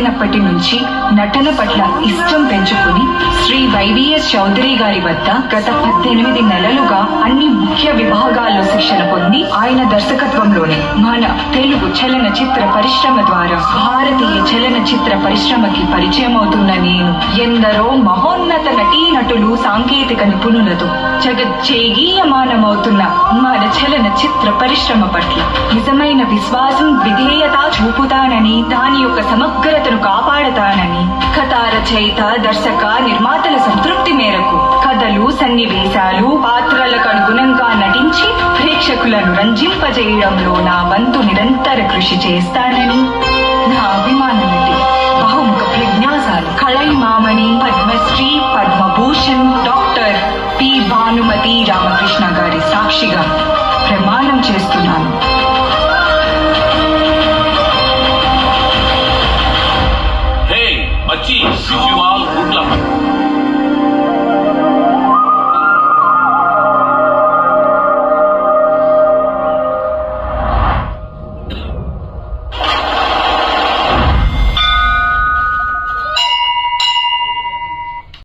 మొదలైనప్పటి నుంచి నటన పట్ల ఇష్టం పెంచుకుని శ్రీ వైవిఎస్ చౌదరి గారి వద్ద గత 18 నెలలుగా అన్ని ముఖ్య విభాగాల్లో శిక్షణ పొంది ఆయన దర్శకత్వంలోనే మన తెలుగు చలనచిత్ర పరిశ్రమ ద్వారా భారతీయ చలనచిత్ర పరిశ్రమకి పరిచయం అవుతున్న నేను ఎందరో మహోన్నత నటీనటులు సాంకేతిక నిపుణులతో జగజ్జేగీయమానమవుతున్న మన చలనచిత్ర పరిశ్రమ పట్ల నిజమైన విశ్వాసం విధేయత చూపుతానని దాని యొక్క సమగ్రతను కాపాడతానని కథా రచయిత దర్శక నిర్మాతల సంతృప్తి మేరకు కథలు సన్నివేశాలు పాత్రలకు అనుగుణంగా నటించి ప్రేక్షకులను రంజింపజేయడంలో నా వంతు నిరంతర కృషి చేస్తానని నా అభిమానం.